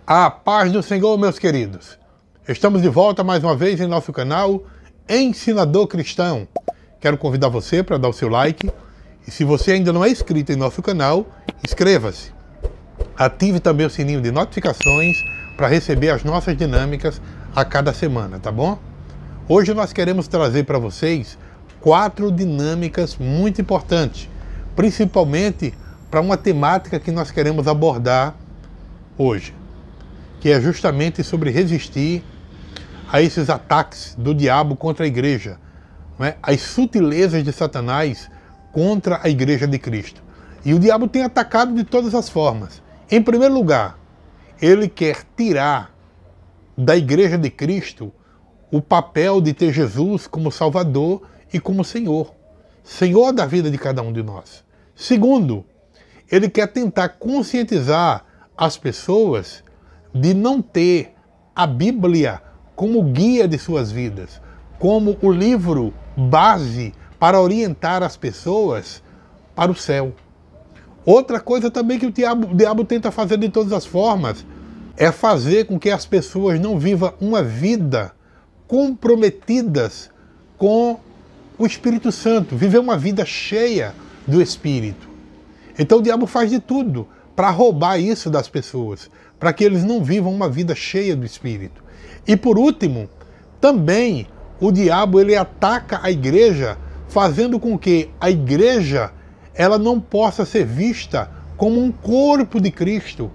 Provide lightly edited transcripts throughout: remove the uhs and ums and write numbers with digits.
A paz do Senhor, meus queridos. Estamos de volta mais uma vez em nosso canal Ensinador Cristão. Quero convidar você para dar o seu like. E se você ainda não é inscrito em nosso canal, inscreva-se. Ative também o sininho de notificações para receber as nossas dinâmicas a cada semana, tá bom? Hoje nós queremos trazer para vocês 4 dinâmicas muito importantes, principalmente para uma temática que nós queremos abordar hoje, que é justamente sobre resistir a esses ataques do diabo contra a igreja, não é? As sutilezas de Satanás contra a igreja de Cristo. E o diabo tem atacado de todas as formas. Em primeiro lugar, ele quer tirar da igreja de Cristo o papel de ter Jesus como Salvador e como Senhor. Senhor da vida de cada um de nós. Segundo, ele quer tentar conscientizar as pessoas de não ter a Bíblia como guia de suas vidas, como o livro base para orientar as pessoas para o céu. Outra coisa também que o diabo tenta fazer de todas as formas é fazer com que as pessoas não vivam uma vida comprometidas com o Espírito Santo, viver uma vida cheia do Espírito. Então o diabo faz de tudo para roubar isso das pessoas, para que eles não vivam uma vida cheia do Espírito. E por último, também o diabo ele ataca a igreja, fazendo com que a igreja ela não possa ser vista como um corpo de Cristo,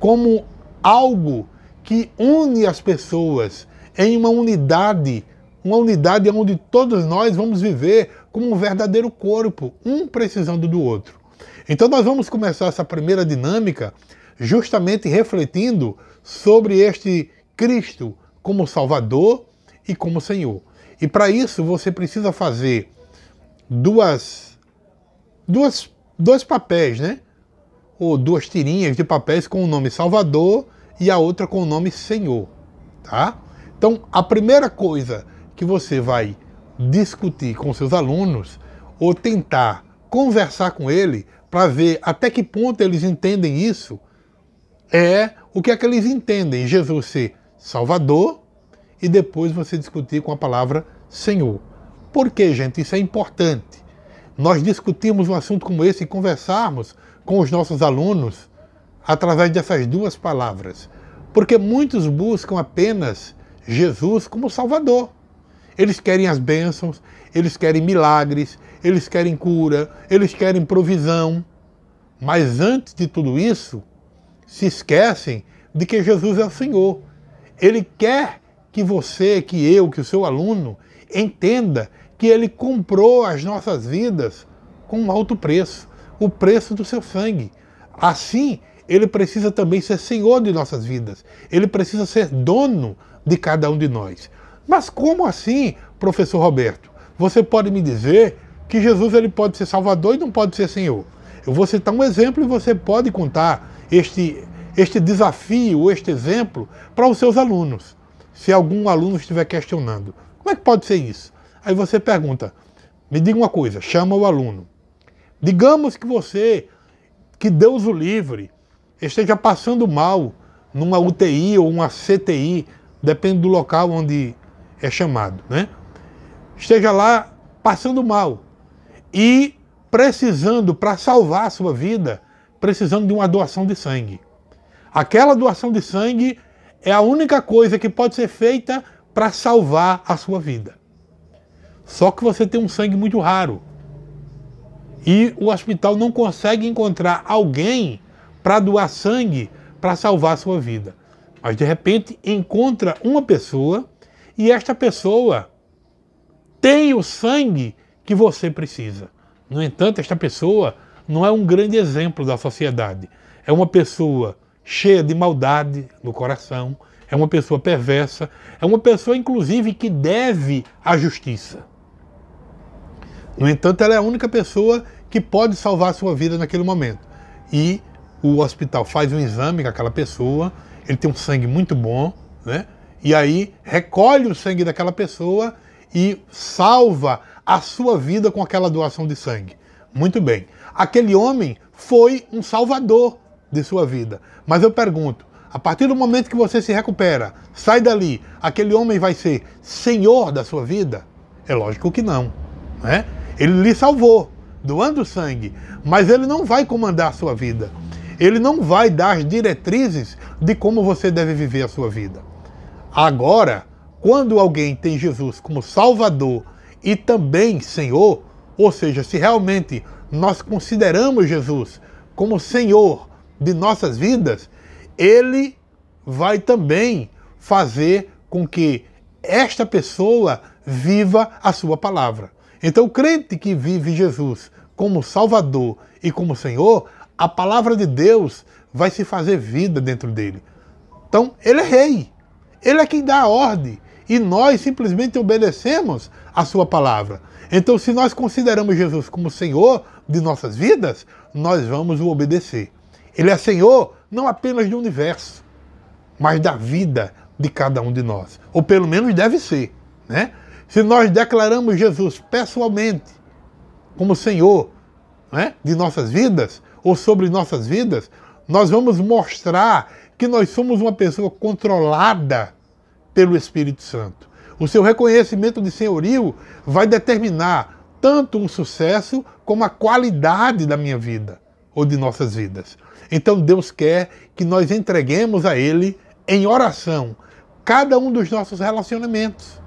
como algo que une as pessoas em uma unidade onde todos nós vamos viver como um verdadeiro corpo, um precisando do outro. Então nós vamos começar essa primeira dinâmica justamente refletindo sobre este Cristo como Salvador e como Senhor. E para isso você precisa fazer dois papéis, né? Ou 2 tirinhas de papéis com o nome Salvador e a outra com o nome Senhor, tá? Então a primeira coisa que você vai discutir com seus alunos ou tentar conversar com ele para ver até que ponto eles entendem isso, é o que é que eles entendem Jesus ser Salvador e depois você discutir com a palavra Senhor. Por que, gente? Isso é importante. Nós discutirmos um assunto como esse e conversarmos com os nossos alunos através dessas 2 palavras. Porque muitos buscam apenas Jesus como Salvador. Eles querem as bênçãos, eles querem milagres, eles querem cura, eles querem provisão. Mas antes de tudo isso, se esquecem de que Jesus é o Senhor. Ele quer que você, que eu, que o seu aluno entenda que ele comprou as nossas vidas com um alto preço, o preço do seu sangue. Assim, ele precisa também ser Senhor de nossas vidas. Ele precisa ser dono de cada um de nós. Mas como assim, professor Roberto? Você pode me dizer que Jesus ele pode ser Salvador e não pode ser Senhor? Eu vou citar um exemplo e você pode contar este desafio, este exemplo, para os seus alunos. Se algum aluno estiver questionando, como é que pode ser isso? Aí você pergunta, me diga uma coisa, chama o aluno. Digamos que você, que Deus o livre, esteja passando mal numa UTI ou uma CTI, depende do local onde é chamado, né? Esteja lá passando mal e precisando, para salvar a sua vida, precisando de uma doação de sangue. Aquela doação de sangue é a única coisa que pode ser feita para salvar a sua vida. Só que você tem um sangue muito raro. E o hospital não consegue encontrar alguém para doar sangue para salvar a sua vida. Mas de repente encontra uma pessoa e esta pessoa tem o sangue que você precisa. No entanto, esta pessoa não é um grande exemplo da sociedade. É uma pessoa cheia de maldade no coração, é uma pessoa perversa, é uma pessoa, inclusive, que deve a justiça. No entanto, ela é a única pessoa que pode salvar a sua vida naquele momento. E o hospital faz um exame com aquela pessoa, ele tem um sangue muito bom, né? E aí recolhe o sangue daquela pessoa e salva a sua vida com aquela doação de sangue. Muito bem. Aquele homem foi um salvador de sua vida. Mas eu pergunto, A partir do momento que você se recupera, sai dali, aquele homem vai ser senhor da sua vida? É lógico que não, né? Ele lhe salvou, doando sangue, mas ele não vai comandar a sua vida. Ele não vai dar as diretrizes de como você deve viver a sua vida. Agora, quando alguém tem Jesus como Salvador e também Senhor, ou seja, se realmente nós consideramos Jesus como Senhor de nossas vidas, Ele vai também fazer com que esta pessoa viva a sua palavra. Então, o crente que vive Jesus como Salvador e como Senhor, a palavra de Deus vai se fazer vida dentro dele. Então, ele é rei. Ele é quem dá a ordem. E nós simplesmente obedecemos a sua palavra. Então, se nós consideramos Jesus como Senhor de nossas vidas, nós vamos o obedecer. Ele é Senhor não apenas do universo, mas da vida de cada um de nós. Ou pelo menos deve ser, né? Se nós declaramos Jesus pessoalmente como Senhor, né, de nossas vidas, ou sobre nossas vidas, nós vamos mostrar que nós somos uma pessoa controlada pelo Espírito Santo. O seu reconhecimento de senhorio vai determinar tanto o sucesso como a qualidade da minha vida, ou de nossas vidas. Então Deus quer que nós entreguemos a Ele em oração cada um dos nossos relacionamentos.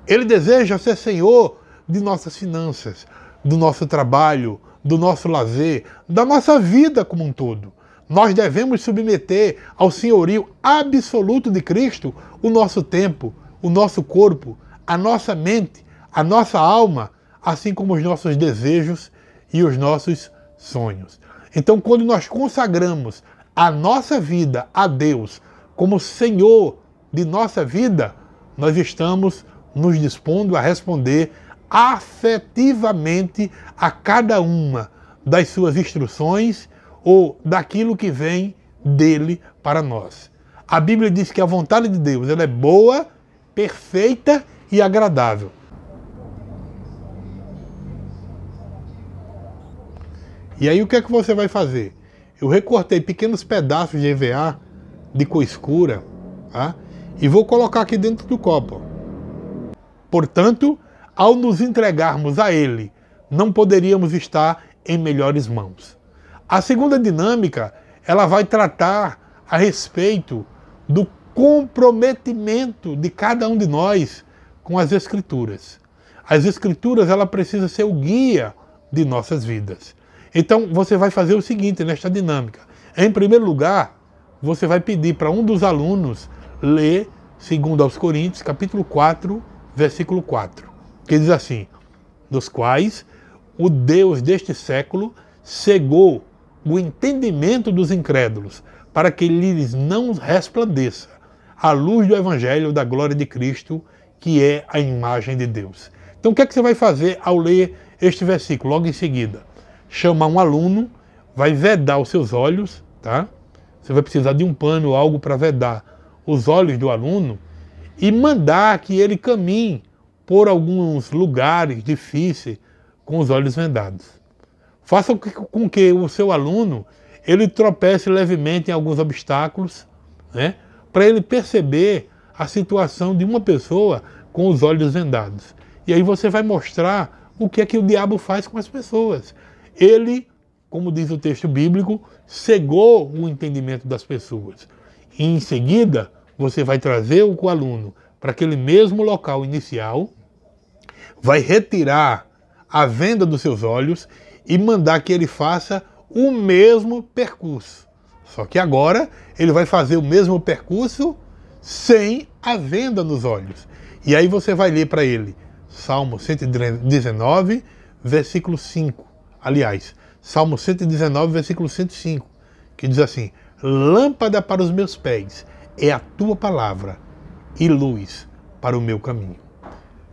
Ele deseja ser Senhor de nossas finanças, do nosso trabalho, do nosso lazer, da nossa vida como um todo. Nós devemos submeter ao senhorio absoluto de Cristo o nosso tempo, o nosso corpo, a nossa mente, a nossa alma, assim como os nossos desejos e os nossos sonhos. Então, quando nós consagramos a nossa vida a Deus como Senhor de nossa vida, nós estamos nos dispondo a responder afetivamente a cada uma das suas instruções ou daquilo que vem dele para nós. A Bíblia diz que a vontade de Deus ela é boa, perfeita e agradável. E aí o que é que você vai fazer? Eu recortei pequenos pedaços de EVA, de cor escura, tá? E vou colocar aqui dentro do copo. Portanto, ao nos entregarmos a Ele, não poderíamos estar em melhores mãos. A segunda dinâmica, ela vai tratar a respeito do comprometimento de cada um de nós com as Escrituras. As Escrituras, ela precisa ser o guia de nossas vidas. Então, você vai fazer o seguinte nesta dinâmica. Em primeiro lugar, você vai pedir para um dos alunos ler 2 aos Coríntios, capítulo 4, versículo 4, que diz assim: dos quais o Deus deste século cegou o entendimento dos incrédulos, para que lhes não resplandeça a luz do Evangelho da glória de Cristo, que é a imagem de Deus. Então o que é que você vai fazer ao ler este versículo? Logo em seguida, chamar um aluno, vai vedar os seus olhos, tá? Você vai precisar de um pano ou algo para vedar os olhos do aluno e mandar que ele caminhe por alguns lugares difíceis com os olhos vendados. Faça com que o seu aluno ele tropece levemente em alguns obstáculos, né, para ele perceber a situação de uma pessoa com os olhos vendados. E aí você vai mostrar o que é que o diabo faz com as pessoas. Ele, como diz o texto bíblico, cegou o entendimento das pessoas. E em seguida, você vai trazer o aluno para aquele mesmo local inicial, vai retirar a venda dos seus olhos e mandar que ele faça o mesmo percurso. Só que agora ele vai fazer o mesmo percurso sem a venda nos olhos. E aí você vai ler para ele Salmo 119, versículo 5. Aliás, Salmo 119, versículo 105, que diz assim: lâmpada para os meus pés é a tua palavra e luz para o meu caminho.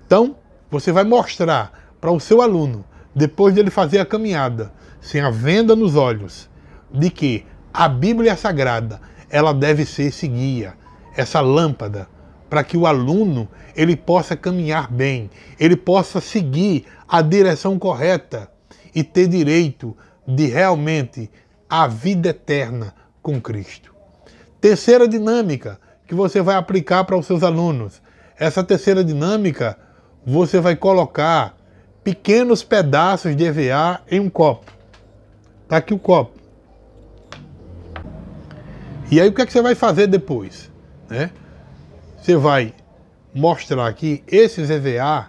Então, você vai mostrar para o seu aluno, depois dele fazer a caminhada, sem a venda nos olhos, de que a Bíblia Sagrada, ela deve ser esse guia, essa lâmpada, para que o aluno ele possa caminhar bem, ele possa seguir a direção correta e ter direito de realmente a vida eterna com Cristo. Terceira dinâmica que você vai aplicar para os seus alunos. Essa terceira dinâmica, você vai colocar pequenos pedaços de EVA em um copo. Tá aqui o copo. E aí o que é que você vai fazer depois? Né? Você vai mostrar aqui esses EVA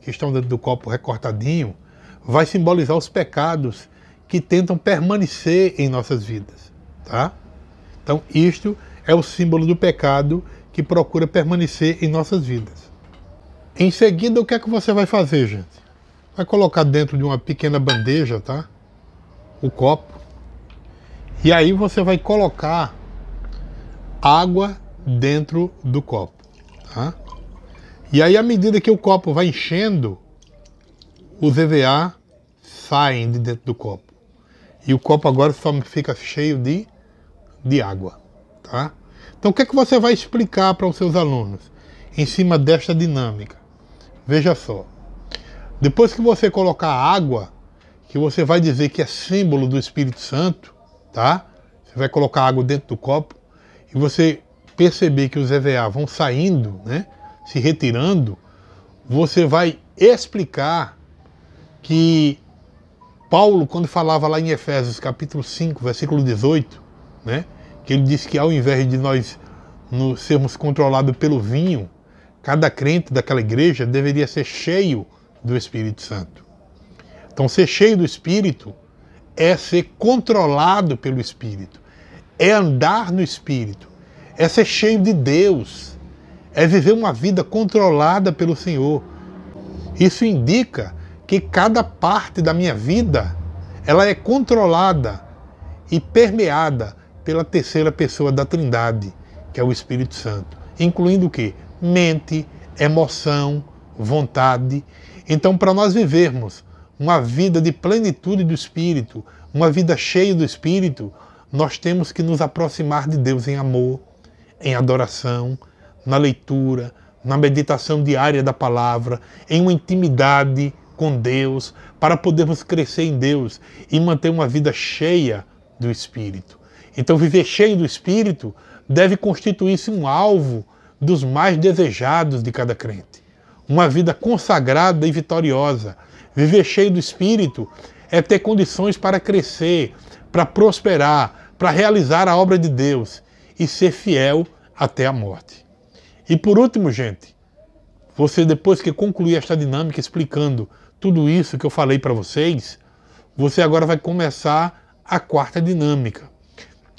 que estão dentro do copo recortadinho, vai simbolizar os pecados que tentam permanecer em nossas vidas. Tá? Então isto é o símbolo do pecado que procura permanecer em nossas vidas. Em seguida, o que é que você vai fazer, gente? Vai colocar dentro de uma pequena bandeja, tá? O copo. E aí você vai colocar água dentro do copo, tá? E aí, à medida que o copo vai enchendo, os EVA saem de dentro do copo. E o copo agora só fica cheio de água, tá? Então, o que é que você vai explicar para os seus alunos em cima desta dinâmica? Veja só. Depois que você colocar água, que você vai dizer que é símbolo do Espírito Santo, tá? Você vai colocar água dentro do copo e você perceber que os EVA vão saindo, né? Se retirando, você vai explicar que Paulo, quando falava lá em Efésios capítulo 5, versículo 18, né? Que ele disse que ao invés de nós sermos controlados pelo vinho, cada crente daquela igreja deveria ser cheio do Espírito Santo. Então, ser cheio do Espírito é ser controlado pelo Espírito, é andar no Espírito, é ser cheio de Deus, é viver uma vida controlada pelo Senhor. Isso indica que cada parte da minha vida, ela é controlada e permeada pela terceira pessoa da Trindade, que é o Espírito Santo, incluindo o quê? Mente, emoção, vontade. Então, para nós vivermos uma vida de plenitude do Espírito, uma vida cheia do Espírito, nós temos que nos aproximar de Deus em amor, em adoração, na leitura, na meditação diária da palavra, em uma intimidade com Deus, para podermos crescer em Deus e manter uma vida cheia do Espírito. Então, viver cheio do Espírito deve constituir-se um alvo dos mais desejados de cada crente. Uma vida consagrada e vitoriosa. Viver cheio do Espírito é ter condições para crescer, para prosperar, para realizar a obra de Deus e ser fiel até a morte. E por último, gente, você depois que concluir esta dinâmica explicando tudo isso que eu falei para vocês, você agora vai começar a quarta dinâmica.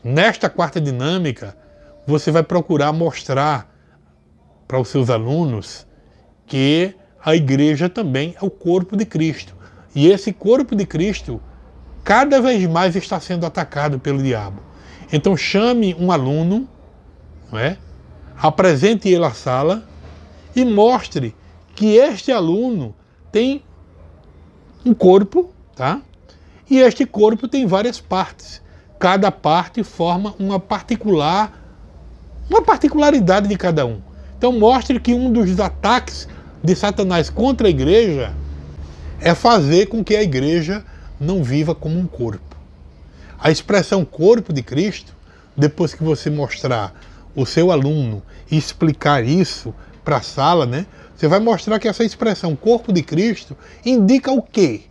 Nesta quarta dinâmica, você vai procurar mostrar para os seus alunos que a igreja também é o corpo de Cristo. E esse corpo de Cristo cada vez mais está sendo atacado pelo diabo. Então chame um aluno, não é? Apresente ele à sala e mostre que este aluno tem um corpo, tá? E este corpo tem várias partes. Cada parte forma uma particularidade de cada um. Então mostre que um dos ataques de Satanás contra a igreja é fazer com que a igreja não viva como um corpo. A expressão corpo de Cristo, depois que você mostrar o seu aluno e explicar isso para a sala, né? Você vai mostrar que essa expressão corpo de Cristo indica o quê?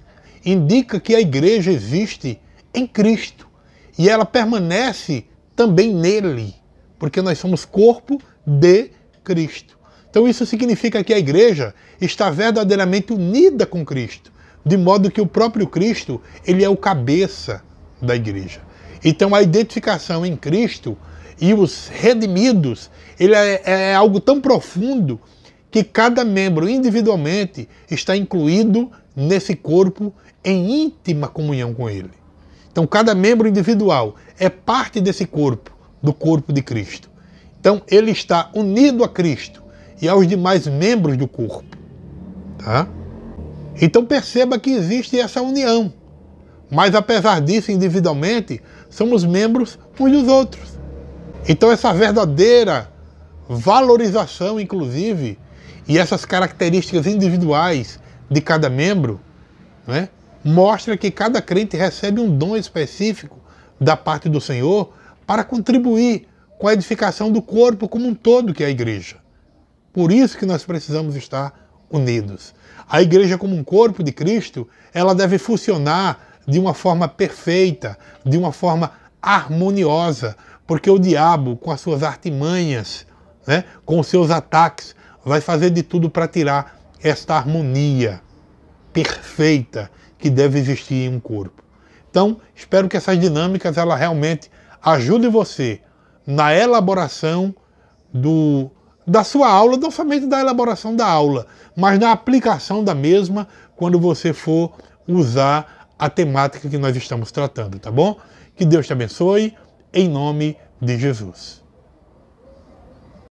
Indica que a igreja existe em Cristo e ela permanece também nele, porque nós somos corpo de Cristo. Então isso significa que a igreja está verdadeiramente unida com Cristo, de modo que o próprio Cristo, ele é o cabeça da igreja. Então a identificação em Cristo e os redimidos, ele é algo tão profundo que cada membro individualmente está incluído nesse corpo em íntima comunhão com ele. Então cada membro individual é parte desse corpo, do corpo de Cristo. Então ele está unido a Cristo e aos demais membros do corpo. Tá? Então perceba que existe essa união. Mas apesar disso, individualmente, somos membros uns dos outros. Então essa verdadeira valorização, inclusive, e essas características individuais de cada membro, né, mostra que cada crente recebe um dom específico da parte do Senhor para contribuir com a edificação do corpo como um todo, que é a igreja. Por isso que nós precisamos estar unidos. A igreja como um corpo de Cristo, ela deve funcionar de uma forma perfeita, de uma forma harmoniosa, porque o diabo, com as suas artimanhas, né, com os seus ataques, vai fazer de tudo para tirar esta harmonia perfeita que deve existir em um corpo. Então, espero que essas dinâmicas ela realmente ajudem você na elaboração da sua aula, não somente da elaboração da aula, mas na aplicação da mesma quando você for usar a temática que nós estamos tratando, tá bom? Que Deus te abençoe, em nome de Jesus.